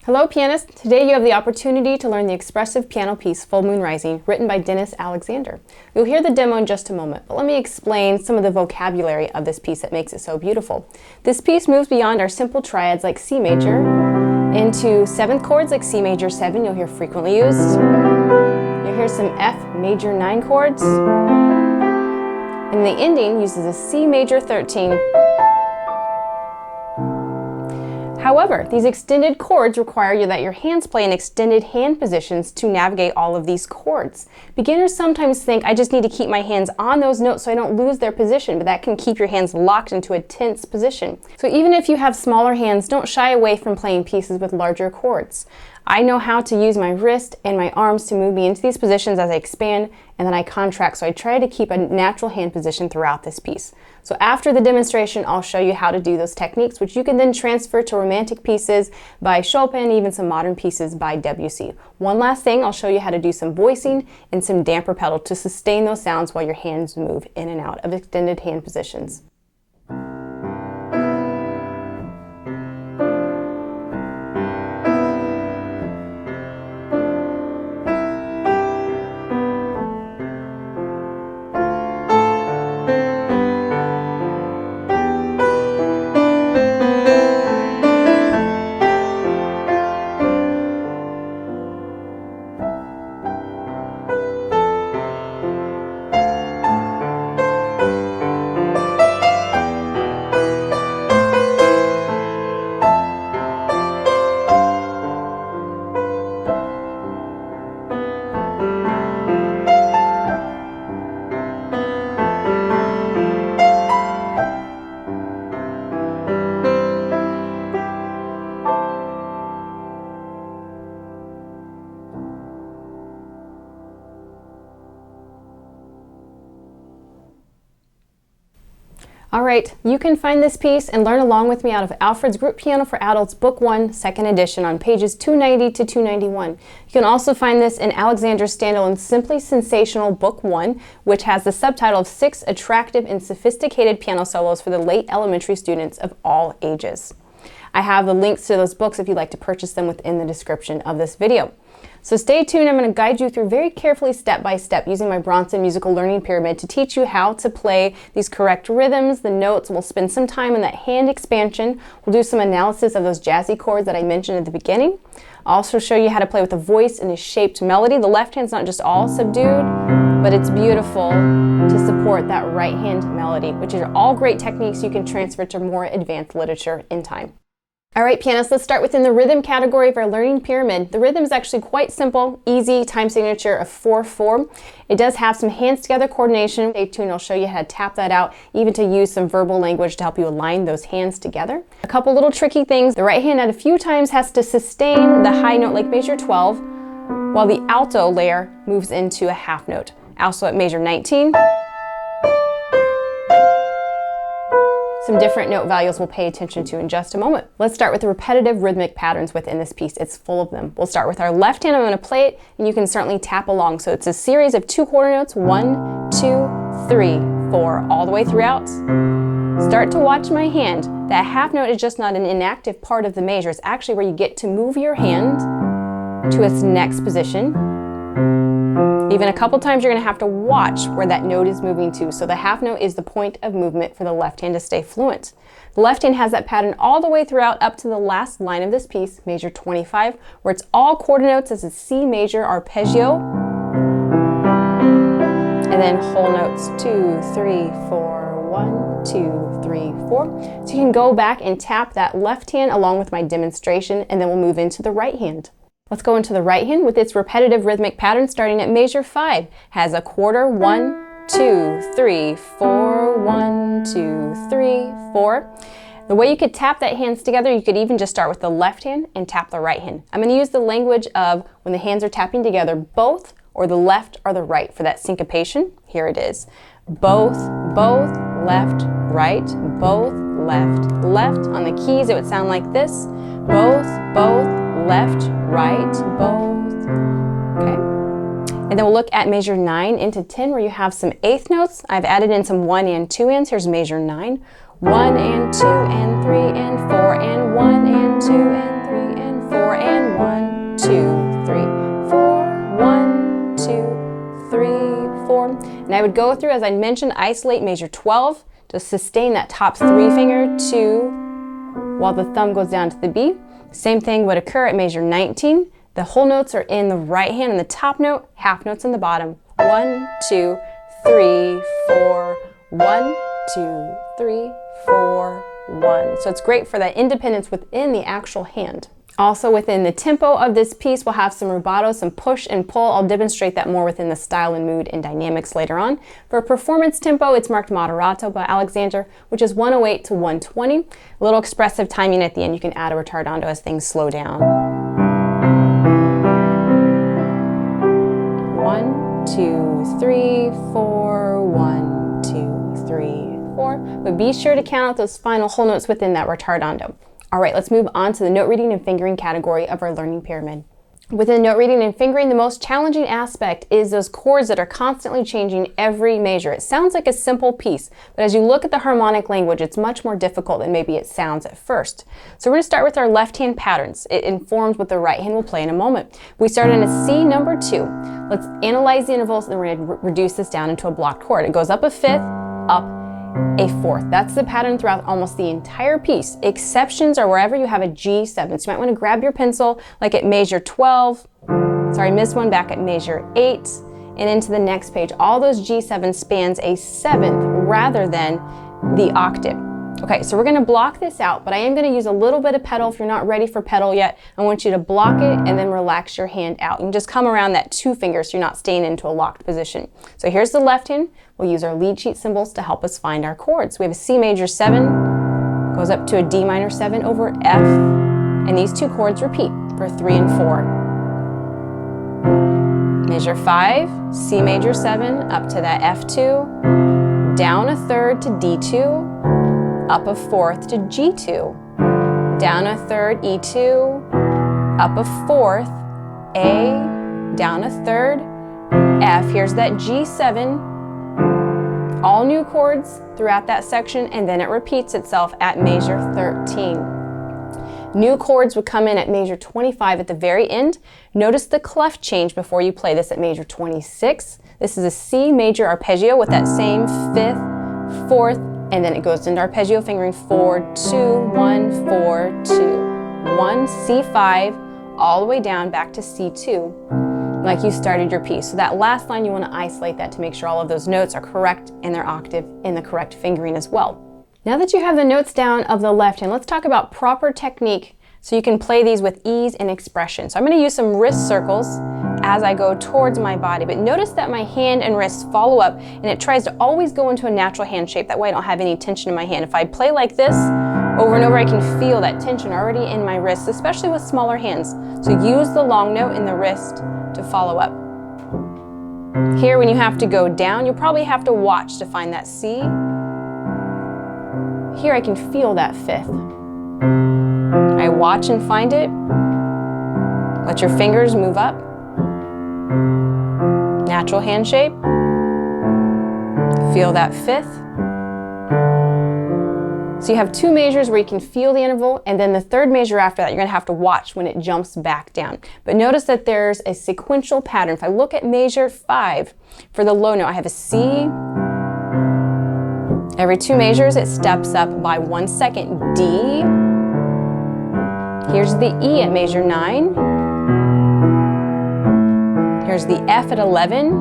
Hello pianists! Today you have the opportunity to learn the expressive piano piece Full Moon Rising, written by Dennis Alexander. You'll hear the demo in just a moment, but let me explain some of the vocabulary of this piece that makes it so beautiful. This piece moves beyond our simple triads like C major into seventh chords like C major 7, you'll hear frequently used. You'll hear some F major 9 chords. And the ending uses a C major 13. However, these extended chords require that your hands play in extended hand positions to navigate all of these chords. Beginners sometimes think, I just need to keep my hands on those notes so I don't lose their position, but that can keep your hands locked into a tense position. So even if you have smaller hands, don't shy away from playing pieces with larger chords. I know how to use my wrist and my arms to move me into these positions as I expand and then I contract, so I try to keep a natural hand position throughout this piece. So after the demonstration, I'll show you how to do those techniques, which you can then transfer to romantic pieces by Chopin, even some modern pieces by Debussy. One last thing, I'll show you how to do some voicing and some damper pedal to sustain those sounds while your hands move in and out of extended hand positions. Alright, you can find this piece and learn along with me out of Alfred's Group Piano for Adults Book 1, 2nd edition on pages 290 to 291. You can also find this in Alexander's standalone Simply Sensational Book 1, which has the subtitle of 6 Attractive and Sophisticated Piano Solos for the Late Elementary Students of All Ages. I have the links to those books if you'd like to purchase them within the description of this video. So stay tuned, I'm going to guide you through very carefully step by step using my Bronson musical learning pyramid to teach you how to play these correct rhythms, the notes. We'll spend some time on that hand expansion. We'll do some analysis of those jazzy chords that I mentioned at the beginning. I'll also show you how to play with a voice and a shaped melody. The left hand's not just all subdued, but it's beautiful to support that right hand melody, which are all great techniques you can transfer to more advanced literature in time. Alright pianists, let's start within the rhythm category of our learning pyramid. The rhythm is actually quite simple, easy, time signature of 4/4. It does have some hands together coordination. Stay tuned, I'll show you how to tap that out, even to use some verbal language to help you align those hands together. A couple little tricky things. The right hand at a few times has to sustain the high note like major 12, while the alto layer moves into a half note. Also at major 19. Some different note values we'll pay attention to in just a moment. Let's start with the repetitive rhythmic patterns within this piece. It's full of them. We'll start with our left hand. I'm going to play it and you can certainly tap along. So it's a series of 2 quarter notes, 1, 2, 3, 4, all the way throughout. Start to watch my hand. That half note is just not an inactive part of the measure. It's actually where you get to move your hand to its next position. Even a couple times you're going to have to watch where that note is moving to. So the half note is the point of movement for the left hand to stay fluent. The left hand has that pattern all the way throughout up to the last line of this piece, major 25, where it's all quarter notes as a C major arpeggio. And then whole notes, 2, 3, 4, 1, 2, 3, 4. So you can go back and tap that left hand along with my demonstration, and then we'll move into the right hand. Let's go into the right hand with its repetitive rhythmic pattern starting at major 5. Has a quarter, 1, 2, 3, 4, 1, 2, 3, 4. The way you could tap that hands together, you could even just start with the left hand and tap the right hand. I'm going to use the language of when the hands are tapping together, both or the left or the right for that syncopation. Here it is. Both, left, right, both, left, left. On the keys it would sound like this. Both, left, right, both. Okay. And then we'll look at measure 9 into 10 where you have some eighth notes. I've added in some 1 and 2 ands. Here's measure 9. 1 and 2 and 3 and 4 and 1 and 2 and 3 and 4 and And I would go through, as I mentioned, isolate measure 12 to sustain that top 3 finger 2 while the thumb goes down to the B. Same thing would occur at measure 19. The whole notes are in the right hand and the top note, half notes in the bottom. 1, 2, 3, 4, 1, 2, 3, 4, 1. So it's great for that independence within the actual hand. Also within the tempo of this piece, we'll have some rubato, some push and pull. I'll demonstrate that more within the style and mood and dynamics later on. For performance tempo, it's marked moderato by Alexander, which is 108 to 120. A little expressive timing at the end. You can add a retardando as things slow down. 1, 2, 3, 4, 1, 2, 3, 4. But be sure to count out those final whole notes within that retardando. All right, let's move on to the note reading and fingering category of our learning pyramid. Within note reading and fingering, the most challenging aspect is those chords that are constantly changing every measure. It sounds like a simple piece, but as you look at the harmonic language, it's much more difficult than maybe it sounds at first. So we're going to start with our left hand patterns. It informs what the right hand will play in a moment. We start in a C number 2. Let's analyze the intervals, and then we're going to reduce this down into a blocked chord. It goes up a 5th, up a 4th. That's the pattern throughout almost the entire piece. Exceptions are wherever you have a G7. So you might want to grab your pencil like at measure 12. Sorry, missed one, back at measure 8 and into the next page. All those G7 spans a 7th rather than the octave. Okay, so we're going to block this out, but I am going to use a little bit of pedal. If you're not ready for pedal yet, I want you to block it and then relax your hand out. You can just come around that 2 fingers so you're not staying into a locked position. So here's the left hand. We'll use our lead sheet symbols to help us find our chords. We have a C major 7, goes up to a D minor 7 over F, and these 2 chords repeat for 3 and 4. Measure 5, C major 7, up to that F2, down a 3rd to D2, up a 4th to G2, down a 3rd E2, up a 4th A, down a 3rd F. Here's that G7, all new chords throughout that section, and then it repeats itself at measure 13. New chords would come in at measure 25 at the very end. Notice the clef change before you play this at measure 26. This is a C major arpeggio with that same 5th, 4th, and then it goes into arpeggio fingering 4, 2, 1, 4, 2, 1, C5, all the way down back to C2, like you started your piece. So that last line, you want to isolate that to make sure all of those notes are correct in their octave in the correct fingering as well. Now that you have the notes down of the left hand, let's talk about proper technique so you can play these with ease and expression. So I'm going to use some wrist circles as I go towards my body, but notice that my hand and wrist follow up and it tries to always go into a natural hand shape. That way I don't have any tension in my hand. If I play like this over and over, I can feel that tension already in my wrists, especially with smaller hands. So use the long note in the wrist to follow up. Here, when you have to go down, you'll probably have to watch to find that C. Here I can feel that 5th. I watch and find it. Let your fingers move up. Natural hand shape. Feel that 5th. So you have 2 measures where you can feel the interval, and then the 3rd measure after that, you're going to have to watch when it jumps back down. But notice that there's a sequential pattern. If I look at measure 5, for the low note, I have a C. Every 2 measures, it steps up by 1 second. D. Here's the E at measure 9. Here's the F at 11.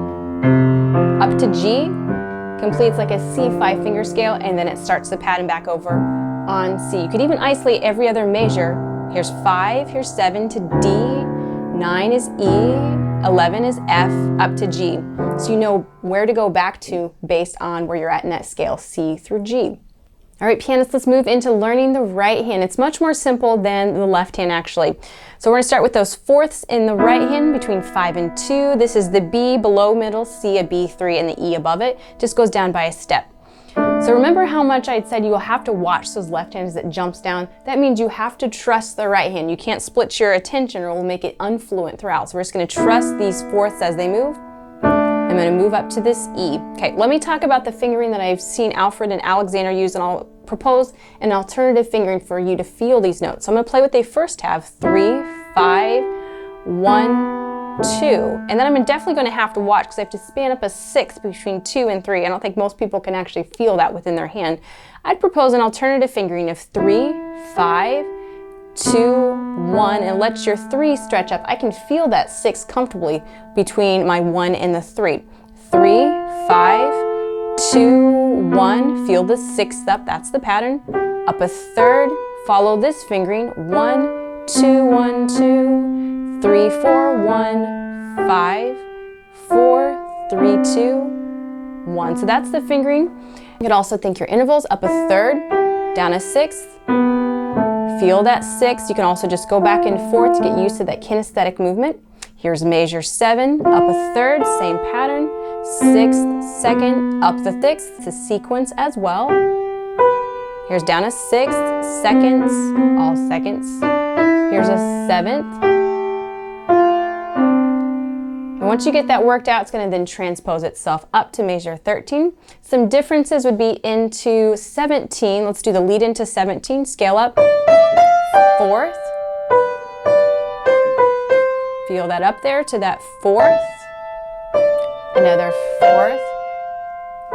Up to G. Completes like a C5 finger scale, and then it starts the pattern back over on C. You could even isolate every other measure. Here's 5, here's 7 to D, 9 is E, 11 is F, up to G. So you know where to go back to based on where you're at in that scale, C through G. All right, pianists, let's move into learning the right hand. It's much more simple than the left hand, actually. So we're going to start with those 4ths in the right hand between 5 and 2. This is the B below middle, C a B3, and the E above it. Just goes down by a step. So remember how much I'd said you will have to watch those left hands that jumps down? That means you have to trust the right hand. You can't split your attention or it will make it unfluent throughout. So we're just going to trust these 4ths as they move. I'm going to move up to this E. Okay, let me talk about the fingering that I've seen Alfred and Alexander use, and I'll propose an alternative fingering for you to feel these notes. So I'm going to play what they first have, 3, 5, 1, 2. And then I'm definitely going to have to watch because I have to span up a 6 between 2 and 3. I don't think most people can actually feel that within their hand. I'd propose an alternative fingering of 3, 5, 2, 1, and let your 3 stretch up. I can feel that 6 comfortably between my 1 and the 3. 3, 5, 2, 1. Feel the 6th up. That's the pattern. Up a 3rd. Follow this fingering. 1, 2, 1, 2, 3, 4, 1, 5, 4, 3, 2, 1. So that's the fingering. You could also think your intervals. Up a 3rd, down a 6th. Feel that 6. You can also just go back and forth to get used to that kinesthetic movement. Here's measure 7, up a 3rd, same pattern. 6th, 2nd, up the 6th. It's a sequence as well. Here's down a 6th, seconds, all seconds. Here's a 7th. And once you get that worked out, it's going to then transpose itself up to measure 13. Some differences would be into 17. Let's do the lead into 17. Scale up. 4th. Feel that up there to that 4th. Another 4th.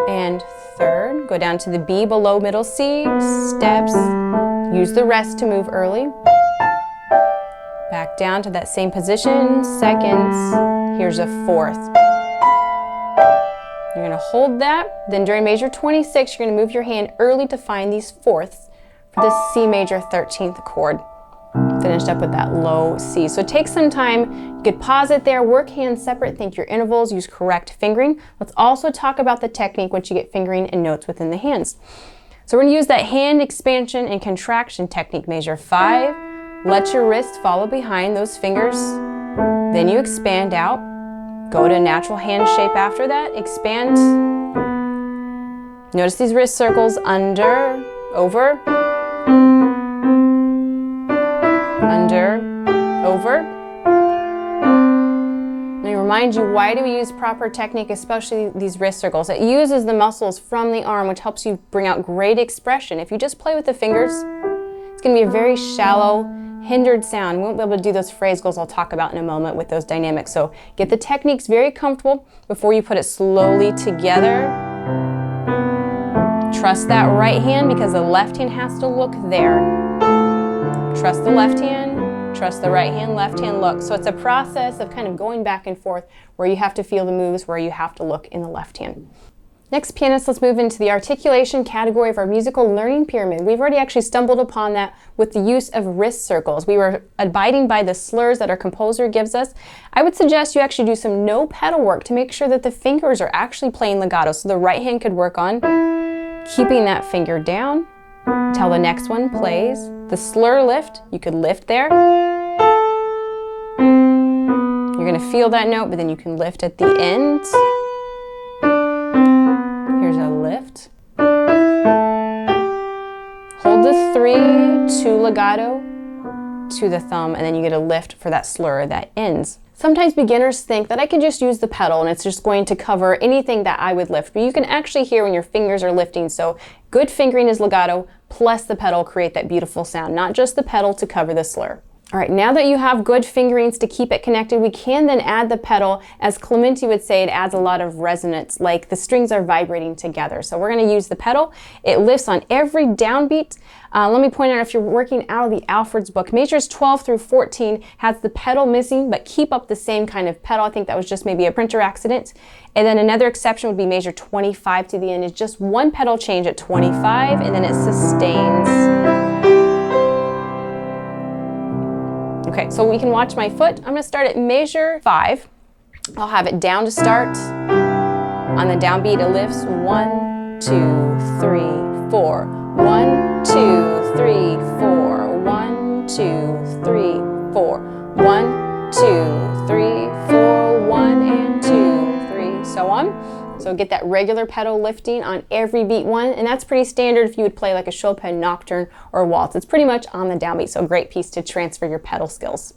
And 3rd. Go down to the B below middle C. Steps. Use the rest to move early. Back down to that same position. Seconds. Here's a 4th. You're going to hold that. Then during measure 26, you're going to move your hand early to find these 4ths for the C major 13th chord. Finished up with that low C. So take some time. You could pause it there, work hands separate, think your intervals, use correct fingering. Let's also talk about the technique once you get fingering and notes within the hands. So we're going to use that hand expansion and contraction technique. Measure 5. Let your wrist follow behind those fingers. Then you expand out. Go to natural hand shape after that. Expand. Notice these wrist circles under, over, under, over. Let me remind you, why do we use proper technique, especially these wrist circles? It uses the muscles from the arm, which helps you bring out great expression. If you just play with the fingers, it's going to be a very shallow, hindered sound. We won't be able to do those phrase goals I'll talk about in a moment with those dynamics. So get the techniques very comfortable before you put it slowly together. Trust that right hand because the left hand has to look there. Trust the left hand, trust the right hand, left hand look. So it's a process of kind of going back and forth where you have to feel the moves, where you have to look in the left hand. Next, pianists, let's move into the articulation category of our musical learning pyramid. We've already actually stumbled upon that with the use of wrist circles. We were abiding by the slurs that our composer gives us. I would suggest you actually do some no pedal work to make sure that the fingers are actually playing legato. So the right hand could work on keeping that finger down till the next one plays. The slur lift, you could lift there. You're going to feel that note, but then you can lift at the end. Here's a lift. Hold the 3 to legato to the thumb, and then you get a lift for that slur that ends. Sometimes beginners think that I can just use the pedal and it's just going to cover anything that I would lift, but you can actually hear when your fingers are lifting. So good fingering is legato plus the pedal create that beautiful sound, not just the pedal to cover the slur. All right, now that you have good fingerings to keep it connected, we can then add the pedal. As Clementi would say, it adds a lot of resonance, like the strings are vibrating together. So we're going to use the pedal. It lifts on every downbeat. Let me point out, if you're working out of the Alfred's book, measures 12 through 14 has the pedal missing, but keep up the same kind of pedal. I think that was just maybe a printer accident. And then another exception would be measure 25 to the end. It's just one pedal change at 25, and then it sustains. Okay, so we can watch my foot. I'm going to start at measure 5. I'll have it down to start. On the downbeat, it lifts 1, 2, 3, 4. 1, 2, 3, 4. 1, 2, 3, 4. 1, 2, 3, 4. 1 and 2, 3, so on. So get that regular pedal lifting on every beat one, and that's pretty standard if you would play like a Chopin nocturne or a waltz. It's pretty much on the downbeat, so a great piece to transfer your pedal skills.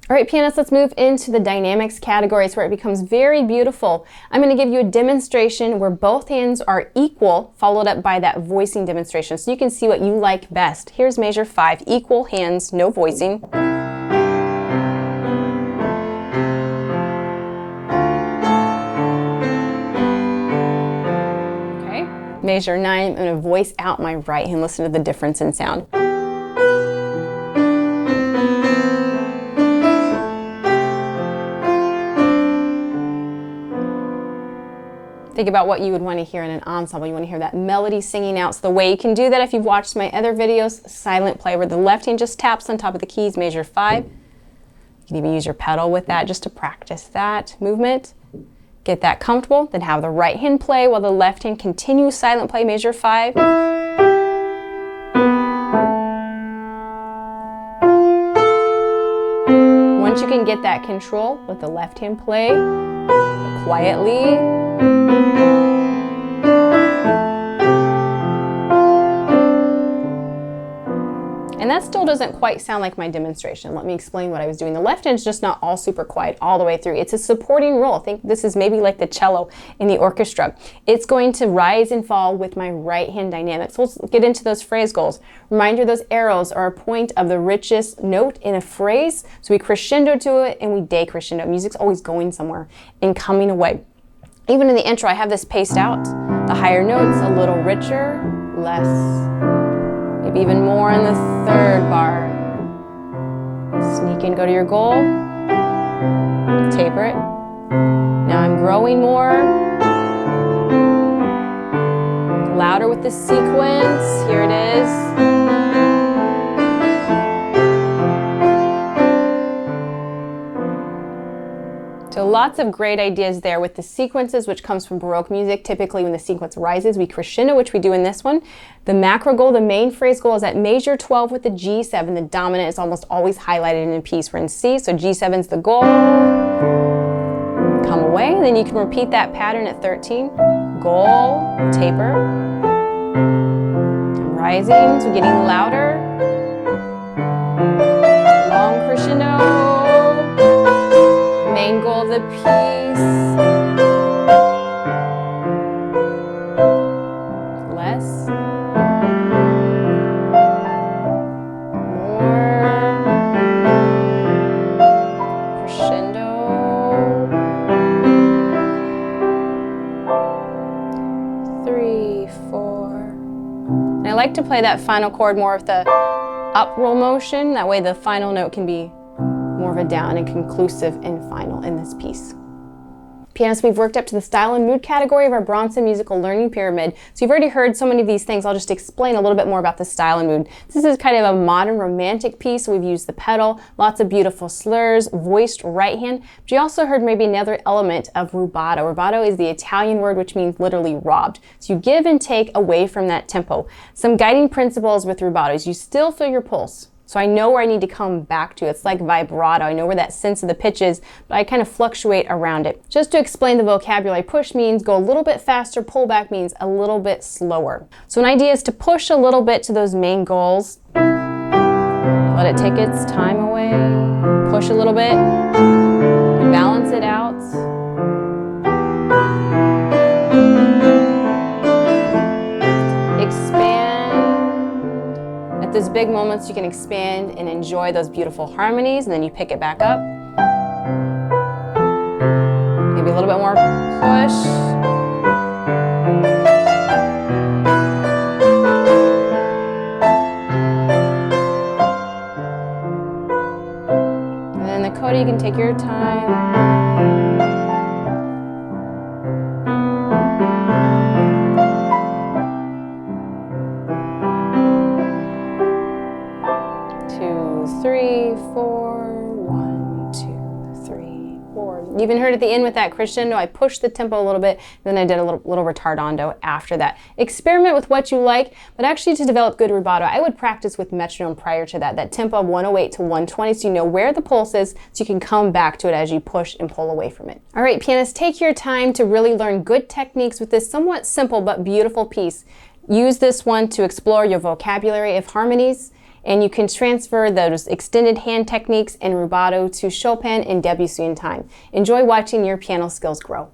All right, pianists, let's move into the dynamics categories where it becomes very beautiful. I'm going to give you a demonstration where both hands are equal, followed up by that voicing demonstration, so you can see what you like best. Here's measure 5, equal hands, no voicing. Measure 9, I'm going to voice out my right hand. Listen to the difference in sound. Think about what you would want to hear in an ensemble. You want to hear that melody singing out. So the way you can do that, if you've watched my other videos, silent play, where the left hand just taps on top of the keys, measure 5. You can even use your pedal with that just to practice that movement. Get that comfortable, then have the right hand play while the left hand continues silent play, measure 5. Once you can get that control, let the left hand play quietly. And that still doesn't quite sound like my demonstration. Let me explain what I was doing. The left hand's just not all super quiet all the way through. It's a supporting role. I think this is maybe like the cello in the orchestra. It's going to rise and fall with my right hand dynamics. So let's get into those phrase goals. Reminder, those arrows are a point of the richest note in a phrase. So we crescendo to it and we decrescendo. Music's always going somewhere and coming away. Even in the intro, I have this paced out. The higher notes, a little richer, less, maybe even more in the third bar. Sneak in, go to your goal, taper it. Now I'm growing more, louder with the sequence, here it is. So lots of great ideas there with the sequences, which comes from Baroque music. Typically when the sequence rises, we crescendo, which we do in this one. The macro goal, the main phrase goal, is at measure 12 with the G7. The dominant is almost always highlighted in a piece. We're in C, so G7's the goal. Come away, and then you can repeat that pattern at 13. Goal, taper. I'm rising, so getting louder. Long crescendo. Main goal of the piece. Less. More. Crescendo. 3, 4. And I like to play that final chord more with the up roll motion. That way the final note can be more of a down and conclusive and final in this piece. Pianists, we've worked up to the style and mood category of our Bronson musical learning pyramid. So you've already heard so many of these things. I'll just explain a little bit more about the style and mood. This is kind of a modern romantic piece. We've used the pedal, lots of beautiful slurs, voiced right hand. But you also heard maybe another element of rubato. Rubato is the Italian word which means literally robbed. So you give and take away from that tempo. Some guiding principles with rubato is you still feel your pulse. So I know where I need to come back to. It's like vibrato. I know where that sense of the pitch is, but I kind of fluctuate around it. Just to explain the vocabulary, push means go a little bit faster, pull back means a little bit slower. So an idea is to push a little bit to those main goals. Let it take its time away. Push a little bit. Balance it out. At those big moments, you can expand and enjoy those beautiful harmonies, and then you pick it back up. Maybe a little bit more push. And then the coda, you can take your time. You even heard at the end with that crescendo, I pushed the tempo a little bit, then I did a little retardando after that. Experiment with what you like, but actually to develop good rubato, I would practice with metronome prior to that. That tempo of 108 to 120, so you know where the pulse is, so you can come back to it as you push and pull away from it. All right, pianists, take your time to really learn good techniques with this somewhat simple but beautiful piece. Use this one to explore your vocabulary of harmonies, and you can transfer those extended hand techniques and rubato to Chopin and Debussy in time. Enjoy watching your piano skills grow.